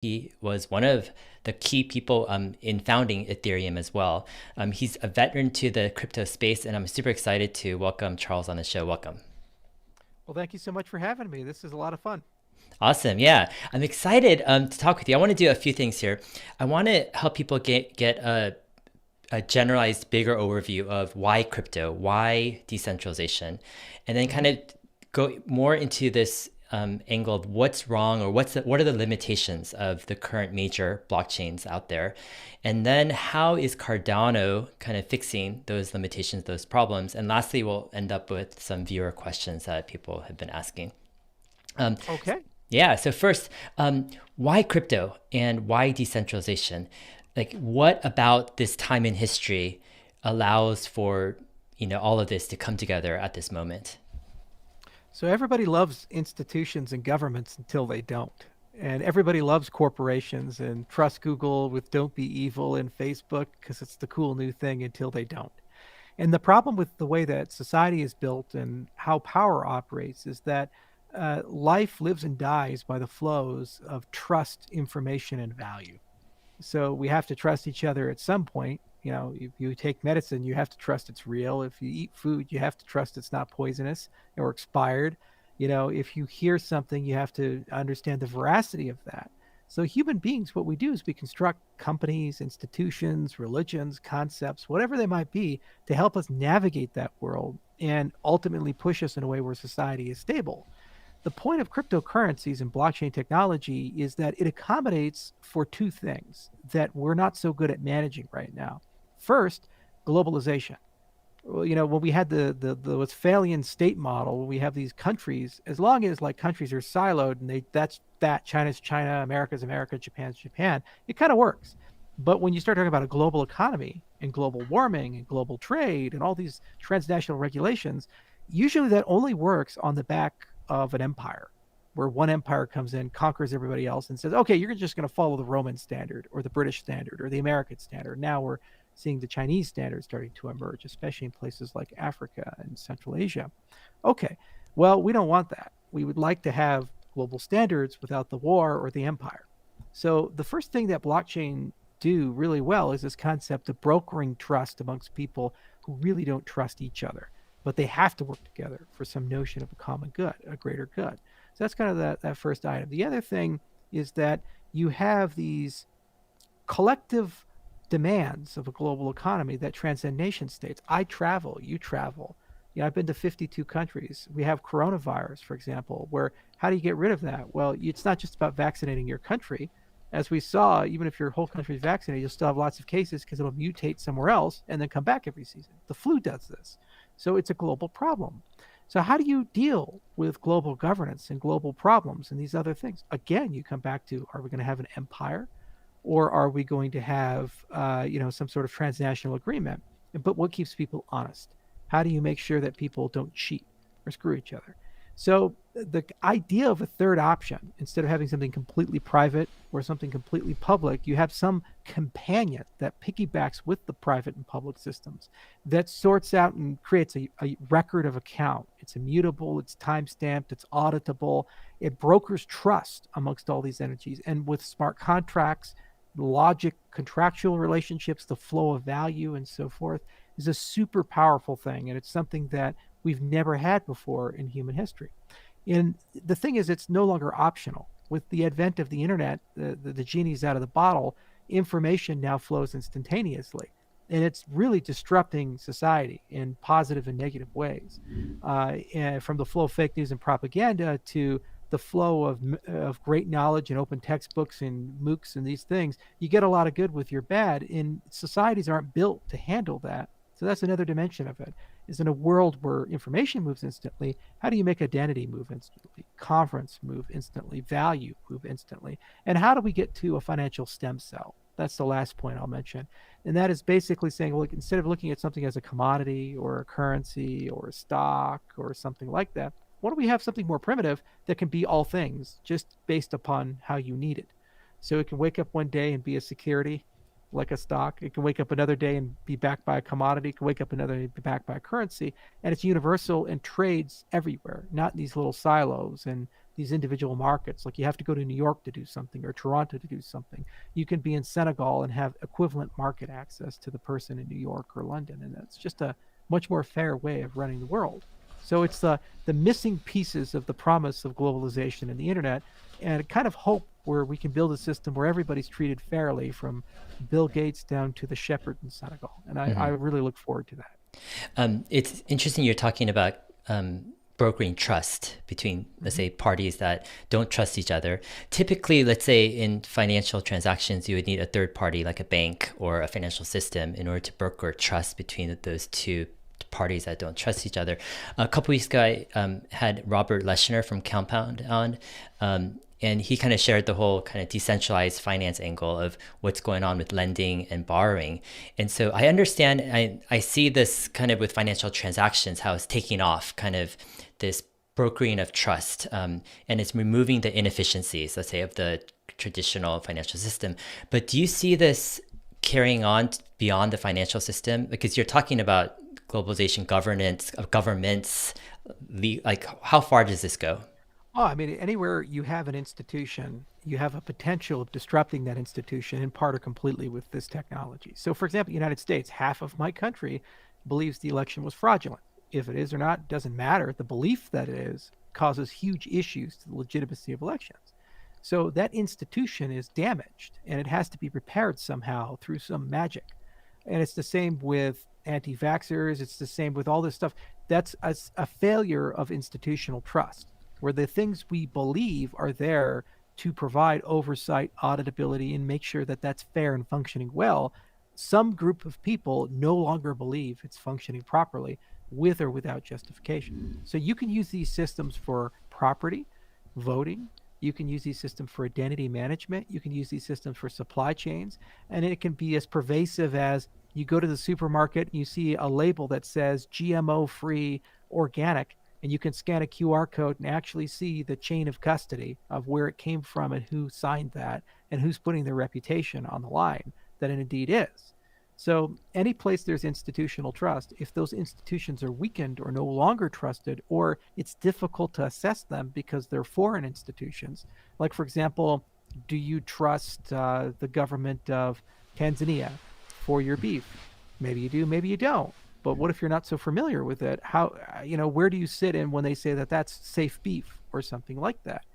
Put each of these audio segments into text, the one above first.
He was one of the key people in founding Ethereum as well. He's a veteran to the crypto space, and I'm super excited to welcome Charles on the show. Welcome. Well, thank you so much for having me. This is a lot of fun. Awesome. Yeah, I'm excited to talk with you. I want to do a few things here. I want to help people get a generalized, bigger overview of why crypto, why decentralization, and then hmm kind of go more into this angle of what's wrong or what are the limitations of the current major blockchains out there, and then how is Cardano kind of fixing those limitations, those problems, and lastly, we'll end up with some viewer questions that people have been asking. Um, Okay. yeah. So first, why crypto and why decentralization? Like, what about this time in history allows for all of this to come together at this moment? So everybody loves institutions and governments until they don't. And everybody loves corporations and trust Google with don't be evil and Facebook because it's the cool new thing until they don't. And the problem with the way that society is built and how power operates is that life lives and dies by the flows of trust, information, and value. So we have to trust each other at some point. You know, if you take medicine, you have to trust it's real. If you eat food, you have to trust it's not poisonous or expired. You know, if you hear something, you have to understand the veracity of that. So, human beings, what we do is we construct companies, institutions, religions, concepts, whatever they might be, to help us navigate that world and ultimately push us in a way where society is stable. The point of cryptocurrencies and blockchain technology is that it accommodates for two things that we're not so good at managing right now. First, globalization. Well, you know, when we had the Westphalian state model, when we have these countries, as long as like countries are siloed and that's that, China's China, America's America, Japan's Japan, it kind of works. But when you start talking about a global economy and global warming and global trade and all these transnational regulations, usually that only works on the back of an empire, where one empire comes in, conquers everybody else, and says, okay, you're just going to follow the Roman standard or the British standard or the American standard. Now we're seeing the Chinese standard starting to emerge, especially in places like Africa and Central Asia. Okay, well, we don't want that. We would like to have global standards without the war or the empire. So the first thing that blockchain do really well is this concept of brokering trust amongst people who really don't trust each other, but they have to work together for some notion of a common good, a greater good. So that's kind of that first item. The other thing is that you have these collective demands of a global economy that transcend nation states. I travel, you travel. You know, I've been to 52 countries. We have coronavirus, for example, where how do you get rid of that? Well, it's not just about vaccinating your country. As we saw, even if your whole country is vaccinated, you'll still have lots of cases because it'll mutate somewhere else and then come back every season. The flu does this. So it's a global problem. So, how do you deal with global governance and global problems and these other things? Again, you come back to, are we going to have an empire, or are we going to have some sort of transnational agreement? But what keeps people honest? How do you make sure that people don't cheat or screw each other? So the idea of a third option, instead of having something completely private or something completely public, you have some companion that piggybacks with the private and public systems that sorts out and creates a record of account. It's immutable, it's time stamped, it's auditable. It brokers trust amongst all these entities. And with smart contracts, logic, contractual relationships, the flow of value, and so forth, is a super powerful thing. And it's something that we've never had before in human history. And the thing is, it's no longer optional. With the advent of the internet, the genie's out of the bottle. Information now flows instantaneously. And it's really disrupting society in positive and negative ways. And from the flow of fake news and propaganda to the flow of great knowledge and open textbooks and MOOCs and these things, you get a lot of good with your bad. And societies aren't built to handle that. So that's another dimension of it. Is in a world where information moves instantly, how do you make identity move instantly, conference move instantly, value move instantly? And how do we get to a financial stem cell? That's the last point I'll mention. And that is basically saying, well, instead of looking at something as a commodity or a currency or a stock or something like that, why don't we have something more primitive that can be all things just based upon how you need it? So it can wake up one day and be a security like a stock. It can wake up another day and be backed by a commodity. It can wake up another day and be backed by a currency. And it's universal and trades everywhere, not in these little silos and these individual markets. Like you have to go to New York to do something or Toronto to do something. You can be in Senegal and have equivalent market access to the person in New York or London. And that's just a much more fair way of running the world. So it's the missing pieces of the promise of globalization and the internet, and a kind of hope where we can build a system where everybody's treated fairly, from Bill Gates down to the shepherd in Senegal. And I really look forward to that. It's interesting you're talking about brokering trust between, let's say, parties that don't trust each other. Typically, let's say in financial transactions, you would need a third party like a bank or a financial system in order to broker trust between those two parties that don't trust each other. A couple weeks ago, I had Robert Leshner from Compound on, and he kind of shared the whole kind of decentralized finance angle of what's going on with lending and borrowing. And so I understand, I see this kind of with financial transactions, how it's taking off, kind of this brokering of trust, and it's removing the inefficiencies, let's say, of the traditional financial system. But do you see this carrying on beyond the financial system? Because you're talking about globalization, governance of governments, like how far does this go? Oh, I mean, anywhere you have an institution, you have a potential of disrupting that institution in part or completely with this technology. So, for example, the United States, half of my country believes the election was fraudulent. If it is or not, doesn't matter. The belief that it is causes huge issues to the legitimacy of elections. So that institution is damaged, and it has to be repaired somehow through some magic. And it's the same with anti-vaxxers. It's the same with all this stuff. That's a failure of institutional trust, where the things we believe are there to provide oversight, auditability, and make sure that that's fair and functioning well. Some group of people no longer believe it's functioning properly, with or without justification. So you can use these systems for property, voting. You can use these systems for identity management. You can use these systems for supply chains. And it can be as pervasive as you go to the supermarket and you see a label that says GMO-free organic, and you can scan a QR code and actually see the chain of custody of where it came from and who signed that and who's putting their reputation on the line that it indeed is. So any place there's institutional trust, if those institutions are weakened or no longer trusted, or it's difficult to assess them because they're foreign institutions, like, for example, do you trust the government of Tanzania for your beef? Maybe you do, maybe you don't. But what if you're not so familiar with it? How, where do you sit in when they say that that's safe beef or something like that?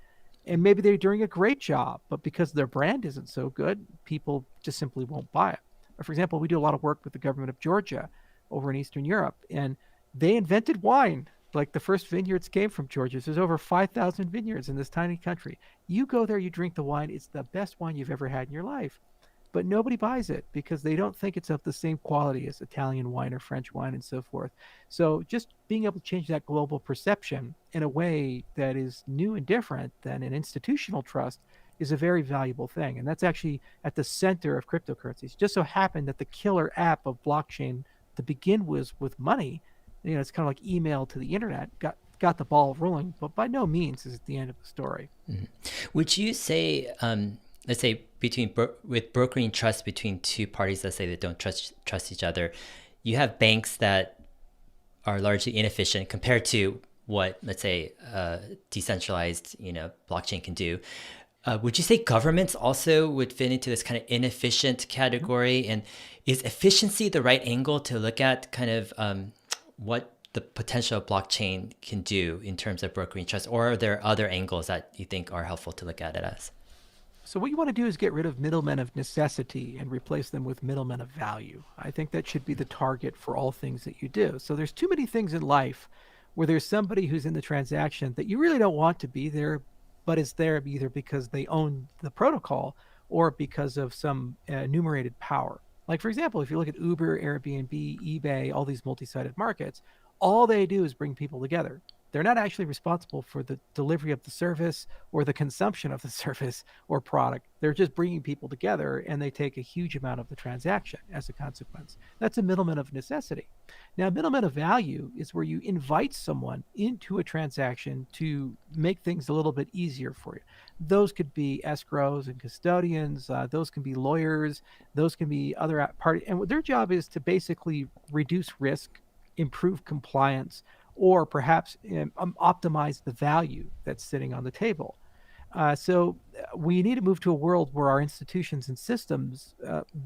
And maybe they're doing a great job, but because their brand isn't so good, people just simply won't buy it. For example, we do a lot of work with the government of Georgia over in Eastern Europe, and they invented wine. Like the first vineyards came from Georgia. There's over 5,000 vineyards in this tiny country. You go there, you drink the wine. It's the best wine you've ever had in your life. But nobody buys it because they don't think it's of the same quality as Italian wine or French wine and so forth. So just being able to change that global perception in a way that is new and different than an institutional trust is a very valuable thing. And that's actually at the center of cryptocurrencies. It just so happened that the killer app of blockchain to begin with money, it's kind of like email to the internet, got the ball rolling, but by no means is it the end of the story. Mm-hmm. Would you say, let's say with brokering trust between two parties, let's say that don't trust each other, you have banks that are largely inefficient compared to what, let's say, decentralized, blockchain can do. Would you say governments also would fit into this kind of inefficient category? And is efficiency the right angle to look at kind of what the potential of blockchain can do in terms of brokering trust? Or are there other angles that you think are helpful to look at it as? So what you want to do is get rid of middlemen of necessity and replace them with middlemen of value. I think that should be the target for all things that you do. So there's too many things in life where there's somebody who's in the transaction that you really don't want to be there, but is there either because they own the protocol or because of some enumerated power. Like, for example, if you look at Uber, Airbnb, eBay, all these multi-sided markets, all they do is bring people together. They're not actually responsible for the delivery of the service or the consumption of the service or product. They're just bringing people together, and they take a huge amount of the transaction as a consequence. That's a middleman of necessity. Now, middleman of value is where you invite someone into a transaction to make things a little bit easier for you. Those could be escrows and custodians. Those can be lawyers. Those can be other parties. And their job is to basically reduce risk, improve compliance, or perhaps optimize the value that's sitting on the table. So we need to move to a world where our institutions and systems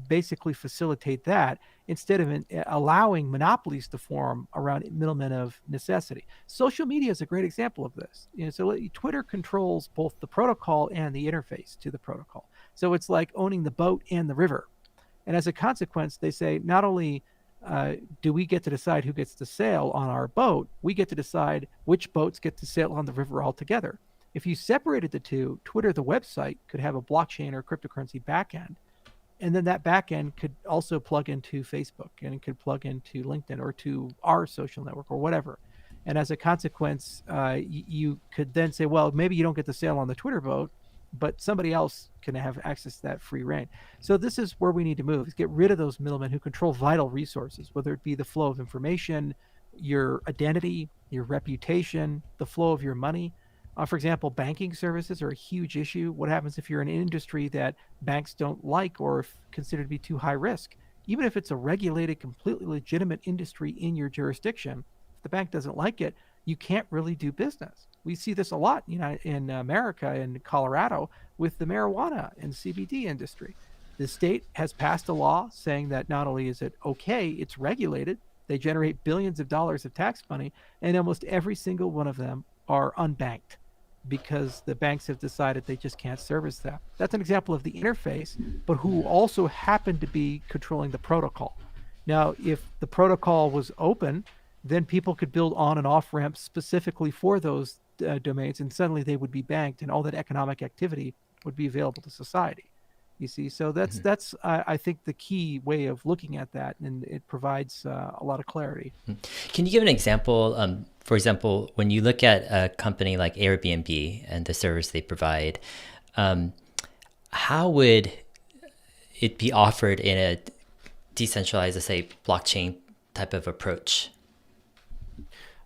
basically facilitate that instead of allowing monopolies to form around middlemen of necessity. Social media is a great example of this. So Twitter controls both the protocol and the interface to the protocol. So it's like owning the boat and the river. And as a consequence, they say not only do we get to decide who gets to sail on our boat, we get to decide which boats get to sail on the river altogether. If you separated the two, Twitter, the website, could have a blockchain or cryptocurrency backend. And then that backend could also plug into Facebook and it could plug into LinkedIn or to our social network or whatever. And as a consequence, you could then say, well, maybe you don't get to sail on the Twitter boat, but somebody else can have access to that free reign. So this is where we need to move, is get rid of those middlemen who control vital resources, whether it be the flow of information, your identity, your reputation, the flow of your money. For example, banking services are a huge issue. What happens if you're in an industry that banks don't like or consider to be too high risk? Even if it's a regulated, completely legitimate industry in your jurisdiction, if the bank doesn't like it, you can't really do business. We see this a lot, in America, in Colorado, with the marijuana and CBD industry. The state has passed a law saying that not only is it okay, it's regulated. They generate billions of dollars of tax money, and almost every single one of them are unbanked because the banks have decided they just can't service that. That's an example of the interface, but who also happen to be controlling the protocol. Now, if the protocol was open, then people could build on and off ramps specifically for those domains, and suddenly they would be banked, and all that economic activity would be available to society. You see, so that's I think the key way of looking at that, and it provides a lot of clarity. Can you give an example? For example, when you look at a company like Airbnb and the service they provide, how would it be offered in a decentralized, let's say, blockchain type of approach?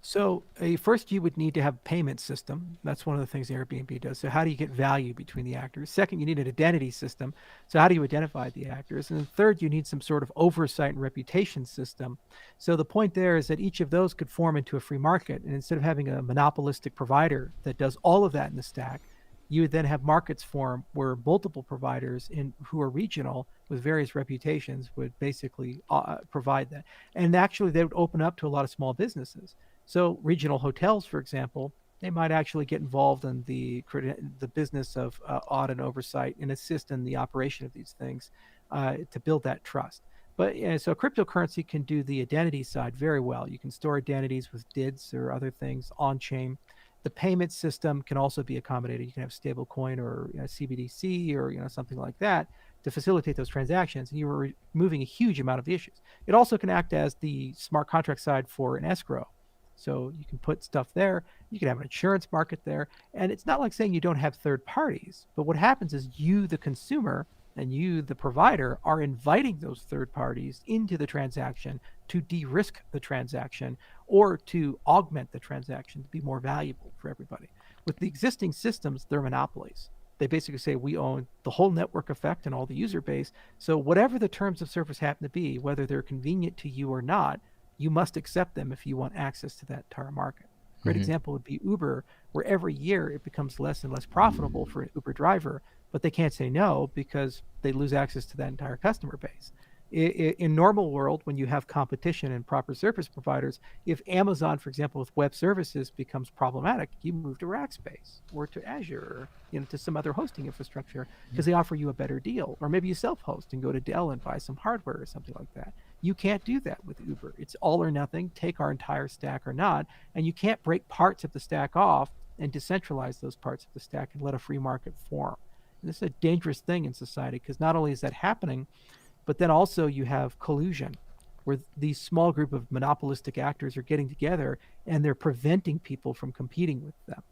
So first, you would need to have a payment system. That's one of the things Airbnb does. So how do you get value between the actors? Second, you need an identity system. So how do you identify the actors? And then third, you need some sort of oversight and reputation system. So the point there is that each of those could form into a free market. And instead of having a monopolistic provider that does all of that in the stack, you would then have markets form where multiple providers who are regional with various reputations would basically provide that. And actually, they would open up to a lot of small businesses. So regional hotels, for example, they might actually get involved in the business of audit and oversight and assist in the operation of these things to build that trust. But so cryptocurrency can do the identity side very well. You can store identities with DIDs or other things on chain. The payment system can also be accommodated. You can have stablecoin or CBDC or something like that to facilitate those transactions, and you are removing a huge amount of the issues. It also can act as the smart contract side for an escrow. So you can put stuff there. You can have an insurance market there. And it's not like saying you don't have third parties. But what happens is you, the consumer, and you, the provider, are inviting those third parties into the transaction to de-risk the transaction or to augment the transaction to be more valuable for everybody. With the existing systems, they're monopolies. They basically say we own the whole network effect and all the user base. So whatever the terms of service happen to be, whether they're convenient to you or not, you must accept them if you want access to that entire market. Great example would be Uber, where every year it becomes less and less profitable for an Uber driver, but they can't say no because they lose access to that entire customer base. In normal world, when you have competition and proper service providers, if Amazon, for example, with web services becomes problematic, you move to Rackspace or to Azure or to some other hosting infrastructure because they offer you a better deal. Or maybe you self-host and go to Dell and buy some hardware or something like that. You can't do that with Uber. It's all or nothing, take our entire stack or not, and you can't break parts of the stack off and decentralize those parts of the stack and let a free market form. And this is a dangerous thing in society because not only is that happening, but then also you have collusion where these small group of monopolistic actors are getting together and they're preventing people from competing with them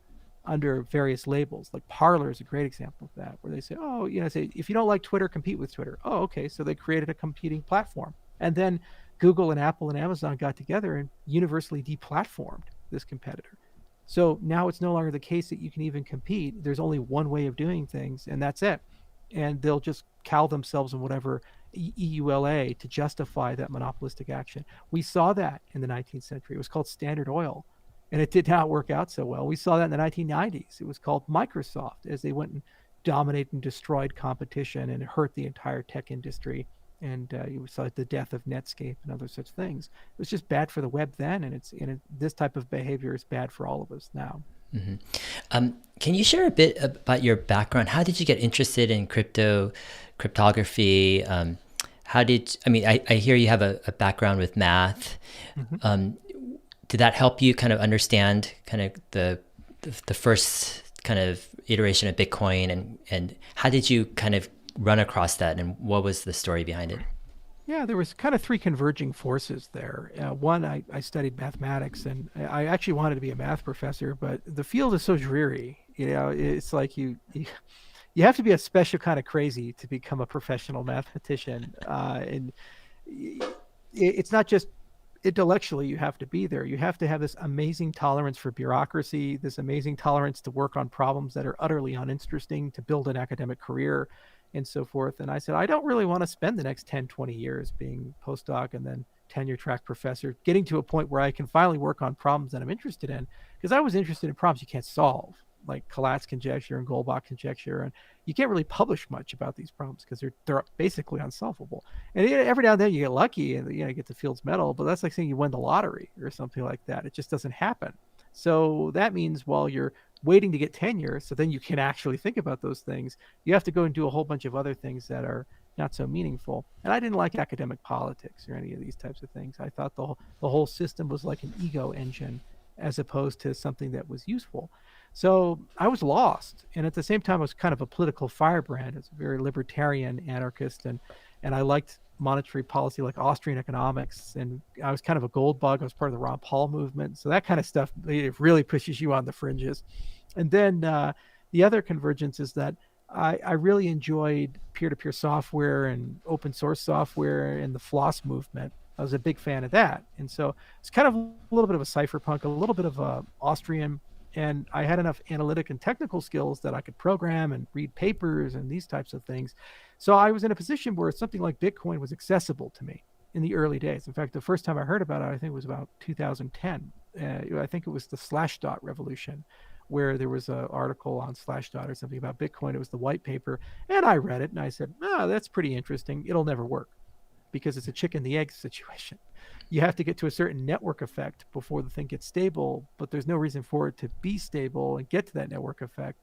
under various labels. Like Parler is a great example of that, where they say, oh, say, if you don't like Twitter, compete with Twitter. Oh, okay. So they created a competing platform. And then Google and Apple and Amazon got together and universally deplatformed this competitor. So now it's no longer the case that you can even compete. There's only one way of doing things, and that's it. And they'll just cow themselves in whatever EULA to justify that monopolistic action. We saw that in the 19th century. It was called Standard Oil. and it did not work out so well. We saw that in the 1990s. It was called Microsoft as they went and dominated and destroyed competition and hurt the entire tech industry. And you saw the death of Netscape and other such things. It was just bad for the web then, and this type of behavior is bad for all of us now. Can you share a bit about your background? How did you get interested in cryptography? I hear you have a background with math. Mm-hmm. Did that help you kind of understand kind of the first kind of iteration of Bitcoin, and how did you kind of run across that, and what was the story behind it? Yeah, there was kind of three converging forces there. One, I studied mathematics, and I actually wanted to be a math professor, but the field is so dreary. It's like you have to be a special kind of crazy to become a professional mathematician, and it's not just intellectually you have to be there. You have to have this amazing tolerance for bureaucracy, this amazing tolerance to work on problems that are utterly uninteresting, to build an academic career and so forth. And I said, I don't really want to spend the next 10, 20 years being postdoc and then tenure track professor, getting to a point where I can finally work on problems that I'm interested in. Because I was interested in problems you can't solve, like Collat's conjecture and Goldbach conjecture. And you can't really publish much about these problems because they're basically unsolvable. And every now and then you get lucky and you get the Fields Medal, but that's like saying you win the lottery or something like that. It just doesn't happen. So that means while you're waiting to get tenure, so then you can actually think about those things, you have to go and do a whole bunch of other things that are not so meaningful. And I didn't like academic politics or any of these types of things. I thought the whole system was like an ego engine as opposed to something that was useful. So I was lost. And at the same time, I was kind of a political firebrand. I was a very libertarian anarchist, and I liked monetary policy like Austrian economics. And I was kind of a gold bug. I was part of the Ron Paul movement. So that kind of stuff, it really pushes you on the fringes. And then the other convergence is that I really enjoyed peer-to-peer software and open source software and the floss movement. I was a big fan of that. And so it's kind of a little bit of a cypherpunk, a little bit of a Austrian, and I had enough analytic and technical skills that I could program and read papers and these types of things. So I was in a position where something like Bitcoin was accessible to me in the early days. In fact, the first time I heard about it, I think it was about 2010. I think it was the Slashdot revolution, where there was an article on Slashdot or something about Bitcoin. It was the white paper, and I read it, and I said, "Oh, that's pretty interesting. It'll never work because it's a chicken the egg situation. You have to get to a certain network effect before the thing gets stable, but there's no reason for it to be stable and get to that network effect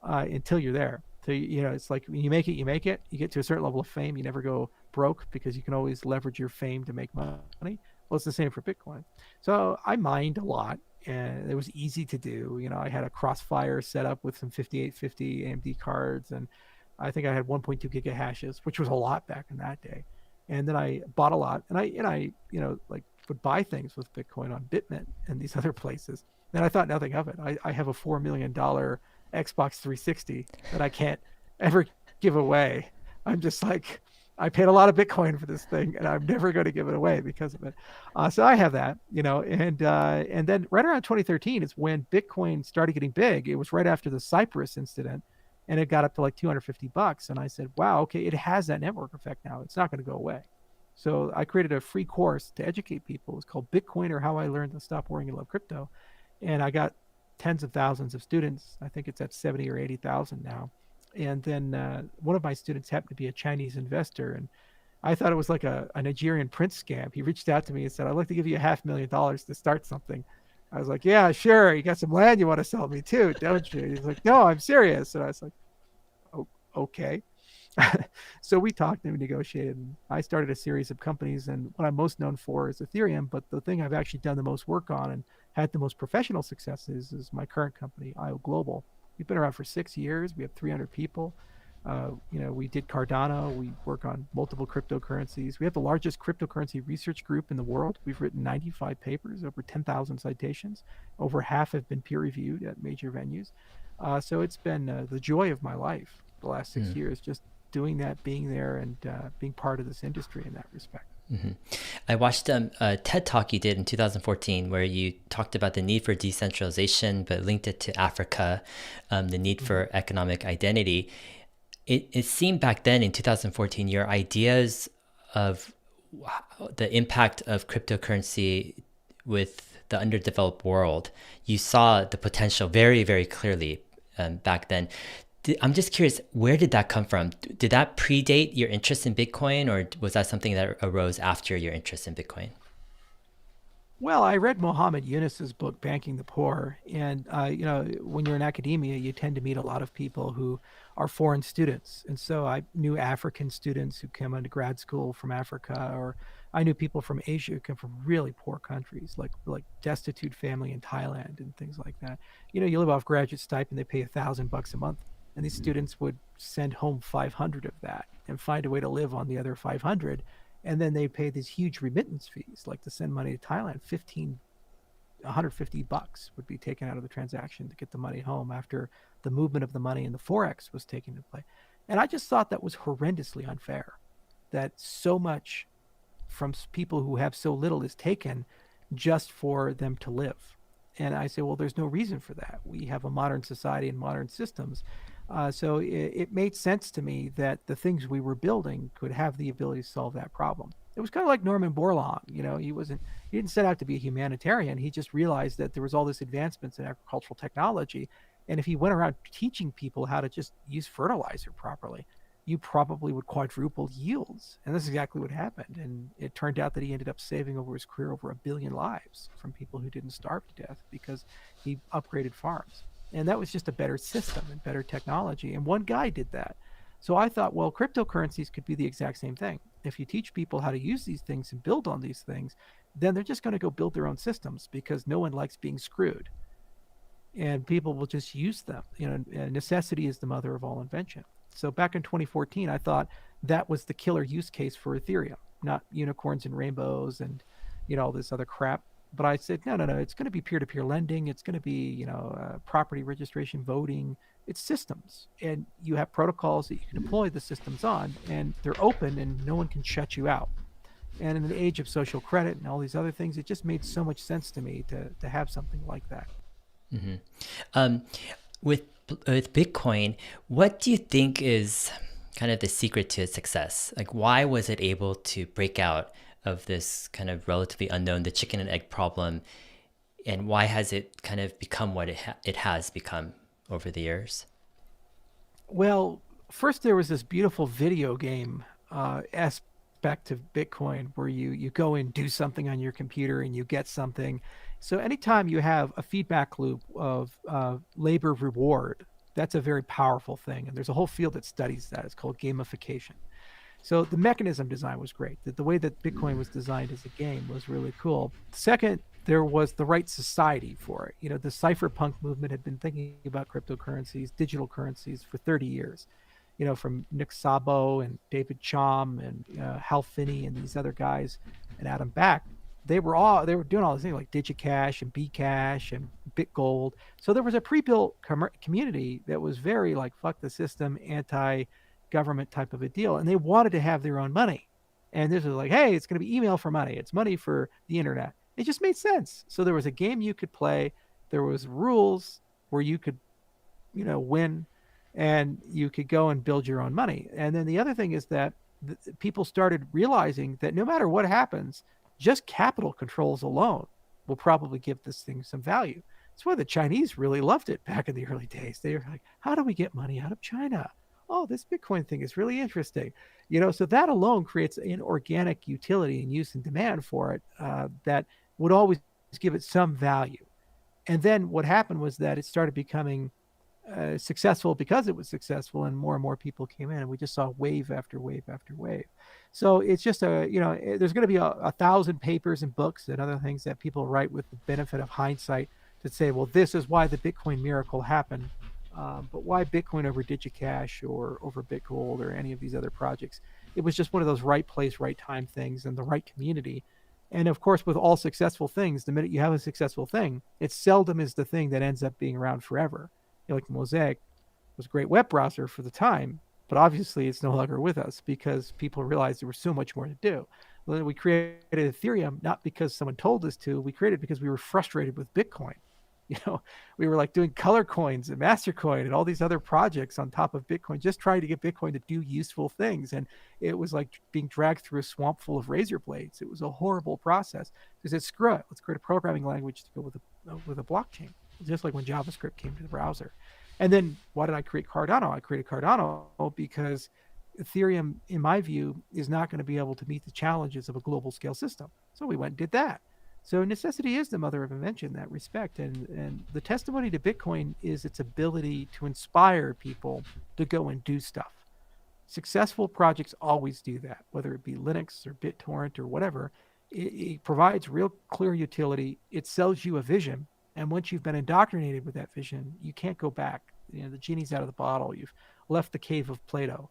until you're there. So, it's like when you make it, you make it. You get to a certain level of fame, you never go broke because you can always leverage your fame to make money. Well, it's the same for Bitcoin. So I mined a lot, and it was easy to do. I had a Crossfire set up with some 5850 AMD cards, and I think I had 1.2 gigahashes, which was a lot back in that day. And then I bought a lot, and I like would buy things with Bitcoin on Bitmint and these other places. And I thought nothing of it. I have a $4 million Xbox 360 that I can't ever give away. I'm just like, I paid a lot of Bitcoin for this thing, and I'm never going to give it away because of it. So I have that, and then right around 2013 is when Bitcoin started getting big. It was right after the Cyprus incident, and it got up to like $250. And I said, wow, okay, it has that network effect now. It's not going to go away. So I created a free course to educate people. It was called Bitcoin or How I Learned to Stop Worrying and Love Crypto. And I got tens of thousands of students. I think it's at 70 or 80,000 now. And then one of my students happened to be a Chinese investor. And I thought it was like a Nigerian prince scam. He reached out to me and said, I'd like to give you $500,000 to start something. I was like, yeah, sure. You got some land you want to sell me too, don't you? He's like, no, I'm serious. And I was like, oh, okay. So we talked and we negotiated. And I started a series of companies. And what I'm most known for is Ethereum. But the thing I've actually done the most work on and had the most professional successes is my current company, IO Global. We've been around for 6 years. We have 300 people. We did Cardano. We work on multiple cryptocurrencies. We have the largest cryptocurrency research group in the world. We've written 95 papers, over 10,000 citations. Over half have been peer-reviewed at major venues. So it's been the joy of my life the last 6 years, just doing that, being there, and being part of this industry in that respect. Mm-hmm. I watched a TED Talk you did in 2014 where you talked about the need for decentralization, but linked it to Africa, the need for economic identity. It seemed back then in 2014, your ideas of the impact of cryptocurrency with the underdeveloped world, you saw the potential very, very clearly back then. I'm just curious, where did that come from? Did that predate your interest in Bitcoin, or was that something that arose after your interest in Bitcoin? Well, I read Mohammed Yunus's book, Banking the Poor. And, when you're in academia, you tend to meet a lot of people who are foreign students. And so I knew African students who came into grad school from Africa, or I knew people from Asia who come from really poor countries, like destitute family in Thailand and things like that. You live off graduate stipend, they pay $1,000 a month. And these students would send home 500 of that and find a way to live on the other 500, and then they pay these huge remittance fees, like to send money to Thailand. 150 bucks would be taken out of the transaction to get the money home after the movement of the money and the forex was taken into play. And I just thought that was horrendously unfair, that so much from people who have so little is taken just for them to live. And I say, well, there's no reason for that. We have a modern society and modern systems. So it made sense to me that the things we were building could have the ability to solve that problem. It was kind of like Norman Borlaug. He didn't set out to be a humanitarian. He just realized that there was all this advancements in agricultural technology. And if he went around teaching people how to just use fertilizer properly, you probably would quadruple yields. And that's exactly what happened. And it turned out that he ended up saving over his career over 1 billion lives from people who didn't starve to death because he upgraded farms. And that was just a better system and better technology. And one guy did that. So I thought, well, cryptocurrencies could be the exact same thing. If you teach people how to use these things and build on these things, then they're just going to go build their own systems because no one likes being screwed. And people will just use them. Necessity is the mother of all invention. So back in 2014, I thought that was the killer use case for Ethereum, not unicorns and rainbows and all this other crap. But I said, no, it's going to be peer-to-peer lending. It's going to be, property registration, voting. It's systems. And you have protocols that you can deploy the systems on, and they're open and no one can shut you out. And in the age of social credit and all these other things, it just made so much sense to me to have something like that. Mm-hmm. Um, with Bitcoin, what do you think is kind of the secret to its success? Like, why was it able to break out of this kind of relatively unknown, the chicken and egg problem, and why has it kind of become what it has become over the years? Well, first there was this beautiful video game aspect of Bitcoin where you go and do something on your computer and you get something. So anytime you have a feedback loop of labor reward, that's a very powerful thing. And there's a whole field that studies that. It's called gamification. So the mechanism design was great. The way that Bitcoin was designed as a game was really cool. Second, there was the right society for it. The cypherpunk movement had been thinking about cryptocurrencies, digital currencies for 30 years. From Nick Szabo and David Chaum and Hal Finney and these other guys and Adam Back. They were doing all these things like DigiCash and Bcash and BitGold. So there was a pre-built community that was very like fuck the system, anti-government type of a deal, and they wanted to have their own money. And this was like, hey, it's going to be email for money. It's money for the internet. It just made sense. So there was a game you could play. There was rules where you could, win, and you could go and build your own money. And then the other thing is that people started realizing that no matter what happens, just capital controls alone will probably give this thing some value. That's why the Chinese really loved it back in the early days. They were like, how do we get money out of China? Oh, this Bitcoin thing is really interesting. So that alone creates an organic utility and use and demand for it that would always give it some value. And then what happened was that it started becoming successful because it was successful, and more people came in, and we just saw wave after wave after wave. So it's just there's going to be 1,000 papers and books and other things that people write with the benefit of hindsight to say, well, this is why the Bitcoin miracle happened. But why Bitcoin over DigiCash or over BitGold or any of these other projects? It was just one of those right place, right time things and the right community. And of course, with all successful things, the minute you have a successful thing, it seldom is the thing that ends up being around forever. Like Mosaic was a great web browser for the time, but obviously it's no longer with us because people realized there was so much more to do. Well, we created Ethereum not because someone told us to. We created it because we were frustrated with Bitcoin. We were like doing color coins and Mastercoin and all these other projects on top of Bitcoin, just trying to get Bitcoin to do useful things. And it was like being dragged through a swamp full of razor blades. It was a horrible process. They said, screw it, let's create a programming language to go with a blockchain, just like when JavaScript came to the browser. And then why did I create Cardano? I created Cardano because Ethereum, in my view, is not going to be able to meet the challenges of a global scale system. So we went and did that. So necessity is the mother of invention in that respect. And the testimony to Bitcoin is its ability to inspire people to go and do stuff. Successful projects always do that, whether it be Linux or BitTorrent or whatever. It provides real clear utility. It sells you a vision. And once you've been indoctrinated with that vision, you can't go back. The genie's out of the bottle. You've left the cave of Plato.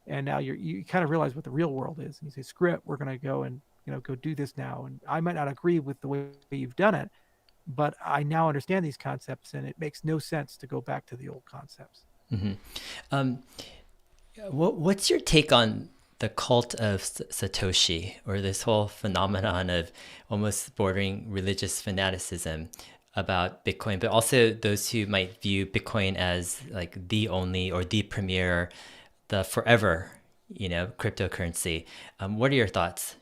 And now you kind of realize what the real world is. And you say, screw it, we're going to go and go do this now. And I might not agree with the way you've done it, but I now understand these concepts, and it makes no sense to go back to the old concepts. Mm-hmm. What's your take on the cult of Satoshi, or this whole phenomenon of almost bordering religious fanaticism about Bitcoin, but also those who might view Bitcoin as like the only or the premier, the forever, cryptocurrency? What are your thoughts?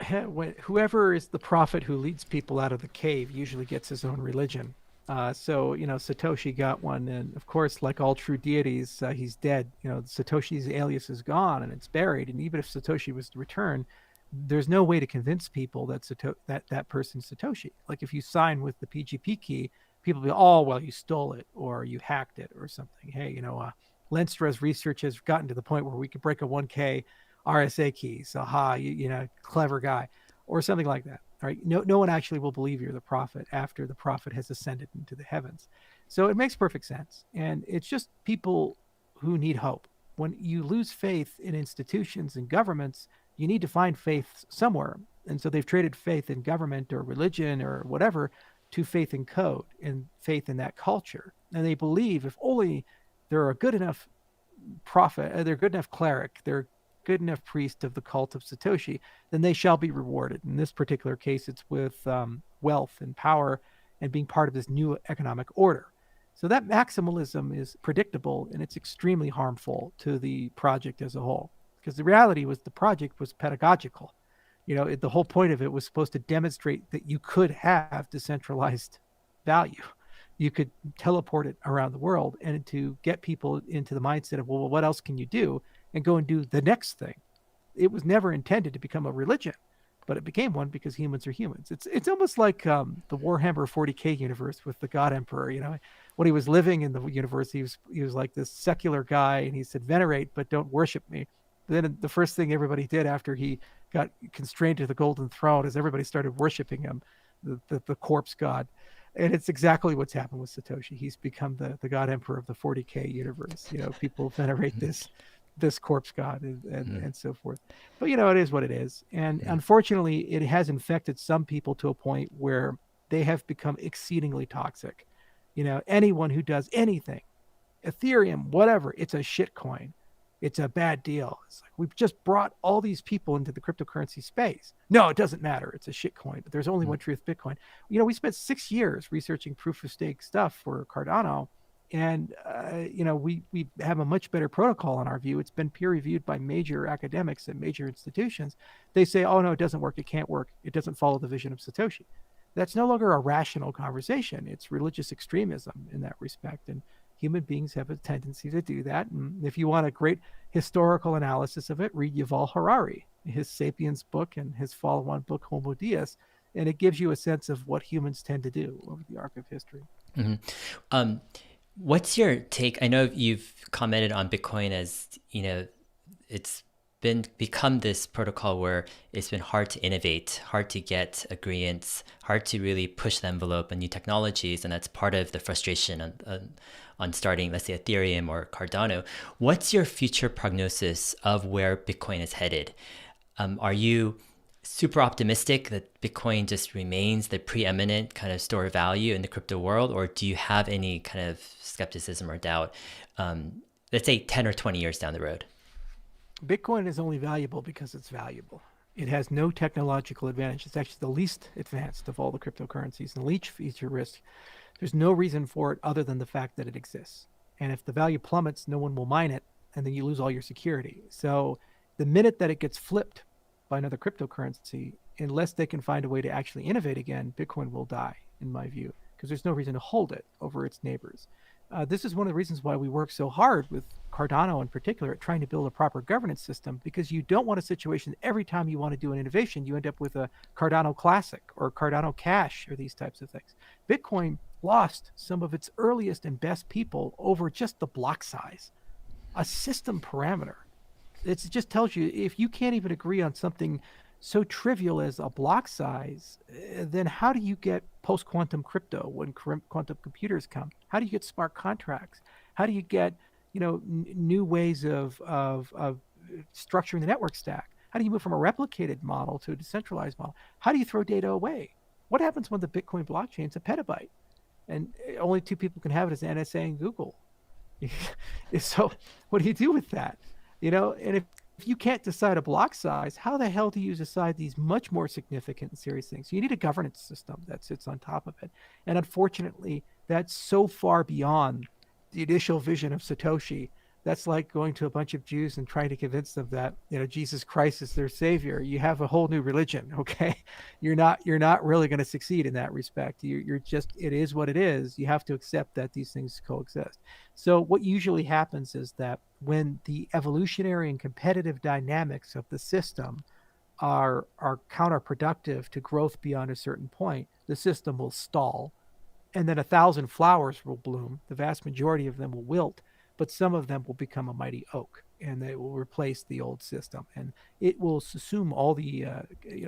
Whoever is the prophet who leads people out of the cave usually gets his own religion. So Satoshi got one, and of course, like all true deities, he's dead. Satoshi's alias is gone and it's buried. And even if Satoshi was to return, there's no way to convince people that that person's Satoshi. Like if you sign with the PGP key, people will be, oh well, you stole it or you hacked it or something. Hey, Lenstra's research has gotten to the point where we could break a 1K RSA key. So, clever guy, or something like that. All right. No one actually will believe you're the prophet after the prophet has ascended into the heavens. So it makes perfect sense. And it's just people who need hope. When you lose faith in institutions and governments, you need to find faith somewhere. And so they've traded faith in government or religion or whatever to faith in code and faith in that culture. And they believe if only they're a good enough prophet, they're good enough cleric, they're good enough priest of the cult of Satoshi, then they shall be rewarded. In this particular case, it's with wealth and power and being part of this new economic order. So that maximalism is predictable, and it's extremely harmful to the project as a whole. Because the reality was the project was pedagogical. The whole point of it was supposed to demonstrate that you could have decentralized value. You could teleport it around the world, and to get people into the mindset of, well, what else can you do? And go and do the next thing. It was never intended to become a religion, but it became one because humans are humans. It's almost like the Warhammer 40K universe with the God Emperor. When he was living in the universe, he was like this secular guy, and he said, venerate, but don't worship me. Then the first thing everybody did after he got constrained to the golden throne is everybody started worshiping him, the corpse god. And it's exactly what's happened with Satoshi. He's become the God Emperor of the 40K universe. People venerate this corpse god and so forth. But it is what it is. And unfortunately, it has infected some people to a point where they have become exceedingly toxic. Anyone who does anything, Ethereum, whatever, it's a shit coin. It's a bad deal. It's like, we've just brought all these people into the cryptocurrency space. No, it doesn't matter. It's a shit coin. But there's only one truth Bitcoin. We spent 6 years researching proof of stake stuff for Cardano. And, we have a much better protocol in our view. It's been peer reviewed by major academics and major institutions. They say, oh, no, it doesn't work. It can't work. It doesn't follow the vision of Satoshi. That's no longer a rational conversation. It's religious extremism in that respect. And human beings have a tendency to do that. And if you want a great historical analysis of it, read Yuval Harari, his Sapiens book and his follow-on book, Homo Deus. And it gives you a sense of what humans tend to do over the arc of history. Mm-hmm. What's your take? I know you've commented on Bitcoin as, it's become this protocol where it's been hard to innovate, hard to get agreements, hard to really push the envelope on new technologies. And that's part of the frustration on starting, let's say, Ethereum or Cardano. What's your future prognosis of where Bitcoin is headed? Are you super optimistic that Bitcoin just remains the preeminent kind of store of value in the crypto world? Or do you have any kind of skepticism or doubt, let's say 10 or 20 years down the road? Bitcoin is only valuable because it's valuable. It has no technological advantage. It's actually the least advanced of all the cryptocurrencies and least feature risk. There's no reason for it other than the fact that it exists. And if the value plummets, no one will mine it, and then you lose all your security. So the minute that it gets flipped by another cryptocurrency, unless they can find a way to actually innovate again, Bitcoin will die, in my view, because there's no reason to hold it over its neighbors. This is one of the reasons why we work so hard with Cardano in particular at trying to build a proper governance system, because you don't want a situation every time you want to do an innovation, you end up with a Cardano Classic or Cardano Cash or these types of things. Bitcoin lost some of its earliest and best people over just the block size, a system parameter. It just tells you if you can't even agree on something so trivial as a block size, then how do you get post-quantum crypto when quantum computers come? How do you get smart contracts? How do you get new ways of structuring the network stack? How do you move from a replicated model to a decentralized model? How do you throw data away? What happens when the Bitcoin blockchain is a petabyte and only two people can have it as NSA and Google? So what do you do with that? And if you can't decide a block size, how the hell do you decide these much more significant and serious things? You need a governance system that sits on top of it. And unfortunately, that's so far beyond the initial vision of Satoshi. That's like going to a bunch of Jews and trying to convince them that Jesus Christ is their savior. You have a whole new religion, okay? You're not really going to succeed in that respect. You're just, it is what it is. You have to accept that these things coexist. So what usually happens is that when the evolutionary and competitive dynamics of the system are counterproductive to growth beyond a certain point, the system will stall, and then 1,000 flowers will bloom. The vast majority of them will wilt, but some of them will become a mighty oak, and they will replace the old system, and it will assume all the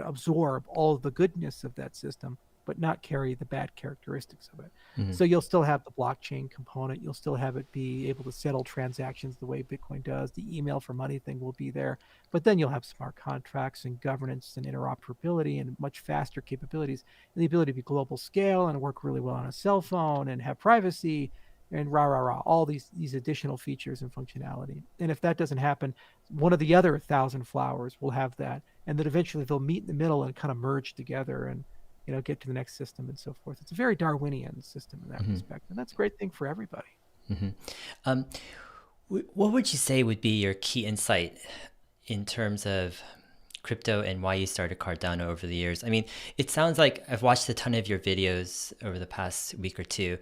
absorb all of the goodness of that system, but not carry the bad characteristics of it. Mm-hmm. So you'll still have the blockchain component. You'll still have it be able to settle transactions the way Bitcoin does. The email for money thing will be there, but then you'll have smart contracts and governance and interoperability and much faster capabilities, and the ability to be global scale and work really well on a cell phone and have privacy and all these additional features and functionality. And if that doesn't happen, one of the other 1,000 flowers will have that, and then eventually they'll meet in the middle and kind of merge together and get to the next system and so forth. It's a very Darwinian system in that Mm-hmm. respect, and that's a great thing for everybody. Mm-hmm. Um, what would you say would be your key insight in terms of crypto and why you started Cardano over the years? I mean, it sounds like I've watched a ton of your videos over the past week or two,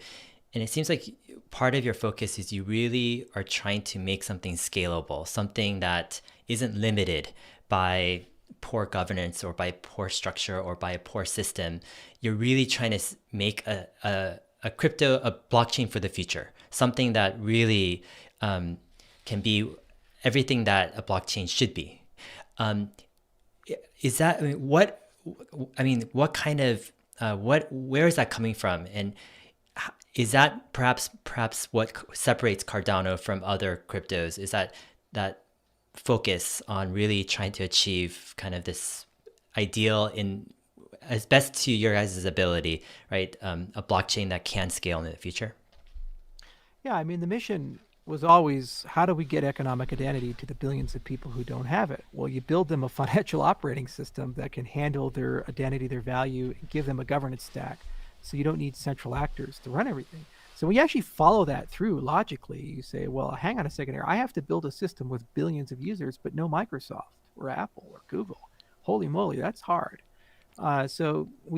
and it seems like part of your focus is you really are trying to make something scalable, something that isn't limited by poor governance or by poor structure or by a poor system. You're really trying to make a blockchain for the future, something that really can be everything that a blockchain should be. Is that, what kind of, where is that coming from? And is that perhaps what separates Cardano from other cryptos? Is that focus on really trying to achieve kind of this ideal in as best to your guys' ability, right? A blockchain that can scale in the future. Yeah, I mean, the mission was always, how do we get economic identity to the billions of people who don't have it? Well, you build them a financial operating system that can handle their identity, their value, and give them a governance stack. So you don't need central actors to run everything. So when you actually follow that through logically, you say, well, hang on a second here. I have to build a system with billions of users, but no Microsoft or Apple or Google. Holy moly, that's hard. So we